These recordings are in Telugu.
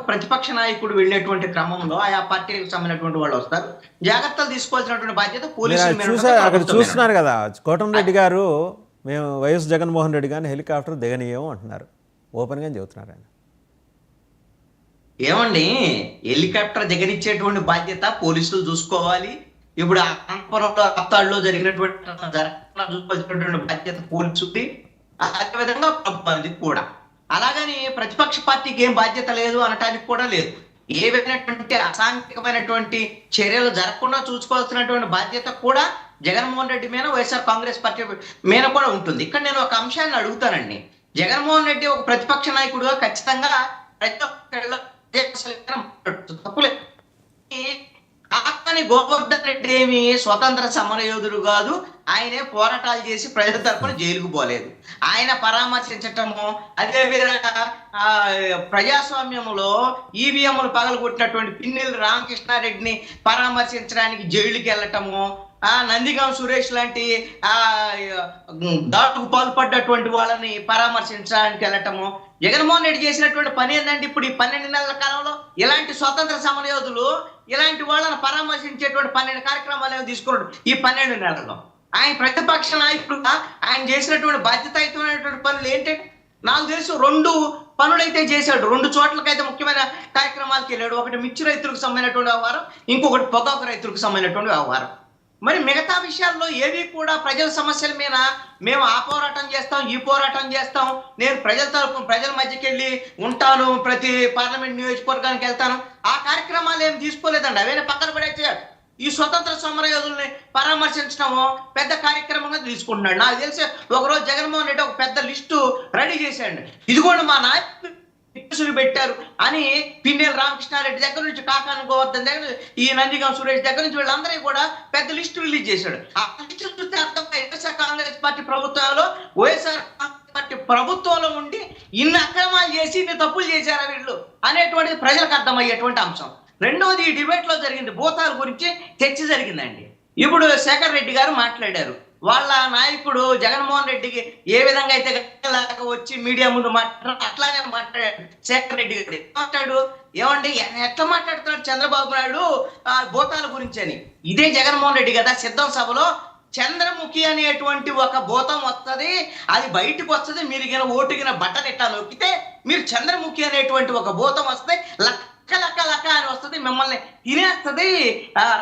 ప్రతిపక్ష నాయకుడు వెళ్ళేటువంటి క్రమంలో ఆయా పార్టీలకు సంబంధించినటువంటి వాళ్ళు వస్తారు. జాగ్రత్తలు తీసుకోవాల్సినటువంటి బాధ్యత పోలీసుల మీద ఉంటుంది, అక్కడ ప్రభుత్వం మీద చూస్తున్నారు ఉంటుంది. కదా, కోటంరెడ్డి గారు మేము వైఎస్ జగన్మోహన్ రెడ్డి గారిని హెలికాప్టర్ దిగనీయం అంటున్నారు, ఓపెన్గా చెబుతున్నారు ఆయన. ఏమండి, హెలికాప్టర్ దిగనిచ్చేటువంటి బాధ్యత పోలీసులు చూసుకోవాలి. ఇప్పుడు అనంతపురంలో అత్తాడులో జరగకుండా చూసుకోవాల్సినటువంటి బాధ్యత పోలీసుది, అదేవిధంగా ప్రభుత్వానికి కూడా. అలాగని ప్రతిపక్ష పార్టీకి ఏం బాధ్యత లేదు అనటానికి కూడా లేదు. ఏ విధమైనటువంటి అసాంఘికమైనటువంటి చర్యలు జరగకుండా చూసుకోవాల్సినటువంటి బాధ్యత కూడా జగన్మోహన్ రెడ్డి మీద, వైఎస్ఆర్ కాంగ్రెస్ పార్టీ మీద కూడా ఉంటుంది. ఇక్కడ నేను ఒక అంశాన్ని అడుగుతానండి. జగన్మోహన్ రెడ్డి ఒక ప్రతిపక్ష నాయకుడుగా ఖచ్చితంగా ప్రతి ఒక్కరిలో తప్పులేదు. కానీ గోవర్ధన్ రెడ్డి ఏమి స్వతంత్ర సమరయోధుడు కాదు. ఆయనే పోరాటాలు చేసి ప్రజల తరఫున జైలుకు పోలేదు. ఆయన పరామర్శించటము, అదేవిధంగా ప్రజాస్వామ్యంలో ఈవీఎంలు పగలగొట్టినటువంటి పిన్నెల్లి రామకృష్ణారెడ్డిని పరామర్శించడానికి జైలుకి వెళ్ళటము, నందిగాం సురేష్ లాంటి దాడుకు పాల్పడ్డటువంటి వాళ్ళని పరామర్శించడానికి వెళ్ళటము. జగన్మోహన్ రెడ్డి చేసినటువంటి పని ఏంటంటే, ఇప్పుడు ఈ 12 నెలల కాలంలో ఇలాంటి స్వతంత్ర సమరయోధులు ఇలాంటి వాళ్ళని పరామర్శించేటువంటి 12 కార్యక్రమాలు తీసుకున్నాడు ఈ 12 నెలల్లో. ఆయన ప్రతిపక్ష నాయకుడుగా ఆయన చేసినటువంటి బాధ్యతాయుతమైనటువంటి పనులు ఏంటంటే, నాకు తెలుసు 2 పనులైతే చేశాడు. 2 చోట్లకైతే ముఖ్యమైన కార్యక్రమాలకు వెళ్ళాడు. ఒకటి మిర్చి రైతులకు సంబంధించినటువంటి వ్యవహారం, ఇంకొకటి పొగాకు రైతులకు సంబంధించినటువంటి వ్యవహారం. మరి మిగతా విషయాల్లో ఏవి కూడా ప్రజల సమస్యల మీద మేము ఆ పోరాటం చేస్తాం, ఈ పోరాటం చేస్తాం, నేను ప్రజల మధ్యకి వెళ్ళి ఉంటాను, ప్రతి పార్లమెంట్ నియోజకవర్గానికి వెళ్తాను, ఆ కార్యక్రమాలు ఏమి తీసుకోలేదండి. అవన్నీ పక్కన పడేసాడు. ఈ స్వతంత్ర సమరయోధుల్ని పరామర్శించడము పెద్ద కార్యక్రమంగా తీసుకుంటున్నాడు. నాకు తెలిసి ఒకరోజు జగన్మోహన్ రెడ్డి ఒక పెద్ద లిస్టు రెడీ చేశాడు. ఇదిగోండి మా నాయకులు పెట్టారు అని పిన్నెల్లి రామకృష్ణారెడ్డి దగ్గర నుంచి కాకాని గోవర్ధన్ దగ్గర ఈ నందిగాం సురేష్ దగ్గర నుంచి వీళ్ళందరూ కూడా పెద్ద లిస్టు రిలీజ్ చేశాడు. ఆ లిస్టు చూస్తే అర్థం వైఎస్ఆర్ కాంగ్రెస్ పార్టీ ప్రభుత్వంలో, వైఎస్ఆర్ కాంగ్రెస్ పార్టీ ప్రభుత్వంలో ఉండి ఇన్ని అక్రమాలు చేసి ఇన్ని తప్పులు చేశారా వీళ్ళు అనేటువంటిది ప్రజలకు అర్థమయ్యేటువంటి అంశం. రెండవది, ఈ డిబేట్ లో జరిగింది భూతాల గురించి చర్చ జరిగిందండి. ఇప్పుడు శేఖర్ రెడ్డి గారు మాట్లాడారు. వాళ్ళ నాయకుడు జగన్మోహన్ రెడ్డికి ఏ విధంగా అయితే వచ్చి మీడియా ముందు మాట్లాడారు అట్లానే మాట్లాడాడు శేఖర్ రెడ్డి గారు. మాట్లాడు ఏమండి, ఎట్లా మాట్లాడుతున్నాడు చంద్రబాబు నాయుడు భూతాల గురించి అని. ఇదే జగన్మోహన్ రెడ్డి కదా సిద్ధం సభలో చంద్రముఖి అనేటువంటి ఒక భూతం వస్తుంది, అది బయటకు వస్తుంది, మీరు ఓటుగిన బట్టన్ ఎట్లా నొక్కితే మీరు చంద్రముఖి అనేటువంటి ఒక భూతం వస్తే లక్క లక్క లక్క అని వస్తుంది, మిమ్మల్ని తినేస్తుంది,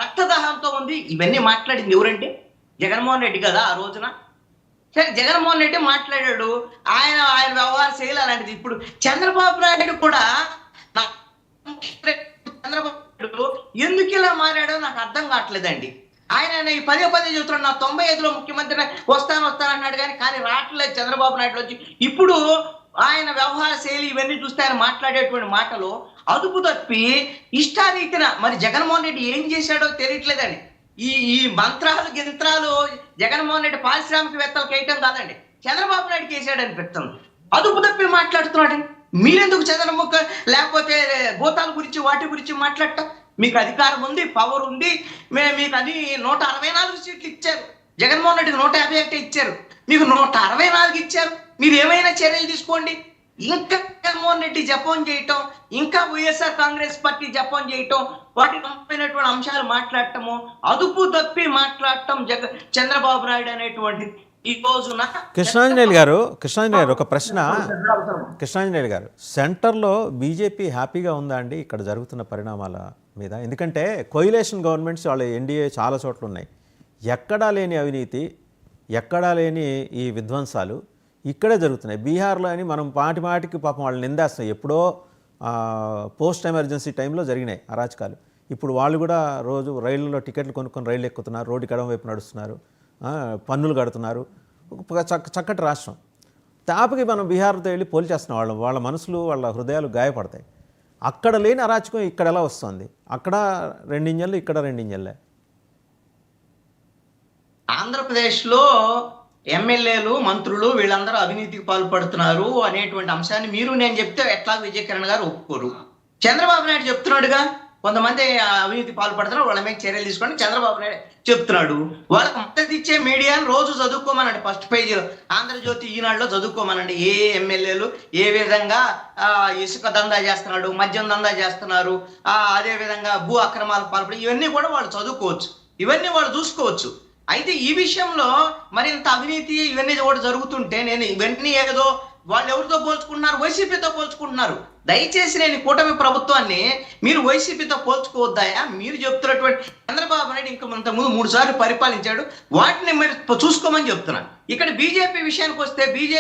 రక్తదాహంతో ఉంది. ఇవన్నీ మాట్లాడింది ఎవరంటే జగన్మోహన్ రెడ్డి కదా ఆ రోజున. సరే, జగన్మోహన్ రెడ్డి మాట్లాడాడు, ఆయన వ్యవహారం శైలి అలాంటిది. ఇప్పుడు చంద్రబాబు నాయుడు కూడా చంద్రబాబు నాయుడు ఎందుకు ఇలా మారాడో నాకు అర్థం కావట్లేదండి. ఆయన ఈ పదే చెబుతున్నాడు, నా 95లో ముఖ్యమంత్రి వస్తానన్నాడు కానీ రావట్లేదు చంద్రబాబు నాయుడు వచ్చి. ఇప్పుడు ఆయన వ్యవహార శైలి ఇవన్నీ చూస్తే ఆయన మాట్లాడేటువంటి మాటలు అదుపు తప్పి ఇష్టారీతిన మరి జగన్మోహన్ రెడ్డి ఏం చేశాడో తెలియట్లేదండి. ఈ మంత్రాలు గింత్రాలు జగన్మోహన్ రెడ్డి పారిశ్రామికవేత్తలకు వేయటం కాదండి, చంద్రబాబు నాయుడుకి వేసాడు అనిపిస్తుంది. అదుపు తప్పి మాట్లాడుతున్నాడు. మీరెందుకు చంద్రముఖ లేకపోతే భూతాల గురించి వాటి గురించి మాట్లాడటం? మీకు అధికారం ఉంది, పవర్ ఉంది, మీకు అది 164 సీట్లు ఇచ్చారు. జగన్మోహన్ రెడ్డికి 151 ఇచ్చారు, మీకు 164 ఇచ్చారు. మీరు ఏమైనా చర్యలు తీసుకోండి. ఇంకా జగన్మోహన్ రెడ్డి జపం చేయటం, ఇంకా వైఎస్ఆర్ కాంగ్రెస్ పార్టీ జపం చేయటం, వాటికి సంబంధించినటువంటి అంశాలు మాట్లాడటము, అదుపు తప్పి మాట్లాడటం చంద్రబాబు నాయుడు అనేటువంటి ఈ రోజున. కృష్ణాంజనేయులు గారు ఒక ప్రశ్న. కృష్ణాంజనేయులు గారు, సెంటర్లో బీజేపీ హ్యాపీగా ఉందా అండి ఇక్కడ జరుగుతున్న పరిణామాల మీద? ఎందుకంటే కోయిలేషన్ గవర్నమెంట్స్ వాళ్ళ ఎన్డీఏ చాలా చోట్ల ఉన్నాయి, ఎక్కడా లేని అవినీతి, ఎక్కడా లేని ఈ విధ్వంసాలు ఇక్కడే జరుగుతున్నాయి. బీహార్లో అని మనం మాటికి పాపం వాళ్ళు నిందేస్తున్నాయి. ఎప్పుడో పోస్ట్ ఎమర్జెన్సీ టైంలో జరిగినాయి అరాచకాలు. ఇప్పుడు వాళ్ళు కూడా రోజు రైళ్ళలో టికెట్లు కొనుక్కొని రైళ్ళు ఎక్కుతున్నారు, రోడ్డు కడం వైపు నడుస్తున్నారు, పన్నులు కడుతున్నారు. చక్కటి రాష్ట్రం. తాపకి మనం బీహార్తో వెళ్ళి పోల్చేస్తున్నాం. వాళ్ళ మనసులు, వాళ్ళ హృదయాలు గాయపడతాయి. అక్కడ లేని అరాచకం ఇక్కడ ఎలా వస్తుంది? అక్కడ 2 ఇంజన్లు, ఇక్కడ 2 ఇంజన్లే. ఆంధ్రప్రదేశ్లో ఎమ్మెల్యేలు, మంత్రులు వీళ్ళందరూ అవినీతికి పాల్పడుతున్నారు అనేటువంటి అంశాన్ని మీరు నేను చెప్తే ఎట్లా విజయకిరణ్ గారు ఒప్పుకోరు. చంద్రబాబు నాయుడు చెప్తున్నాడుగా, కొంతమంది అవినీతి పాల్పడుతున్నారు, వాళ్ళ మీద చర్యలు తీసుకొని చంద్రబాబు నాయుడు చెప్తున్నాడు. వాళ్ళకి మద్దతు ఇచ్చే మీడియాను రోజు చదువుకోమనండి, ఫస్ట్ పేజీలో ఆంధ్రజ్యోతి ఈనాడులో చదువుకోమనండి. ఏ ఎమ్మెల్యేలు ఏ విధంగా ఇసుక దందా చేస్తున్నాడు, మద్యం దందా చేస్తున్నారు, అదే విధంగా భూ అక్రమాలకు పాల్పడి, ఇవన్నీ కూడా వాళ్ళు చదువుకోవచ్చు, ఇవన్నీ వాళ్ళు చూసుకోవచ్చు. అయితే ఈ విషయంలో మరింత అవినీతి ఇవన్నీ కూడా జరుగుతుంటే నేను వెంటనే ఏదో వాళ్ళు ఎవరితో పోల్చుకుంటున్నారు, వైసీపీతో పోల్చుకుంటున్నారు. దయచేసి నేను కూటమి ప్రభుత్వాన్ని మీరు వైసీపీతో పోల్చుకోవద్దాయా? మీరు చెప్తున్నటువంటి చంద్రబాబు నాయుడు ఇంకా ఇంతకుముందు 3 సార్లు పరిపాలించాడు, వాటిని మీరు చూసుకోమని చెప్తున్నాను. ఇక్కడ బీజేపీ విషయానికి వస్తే బీజేపీ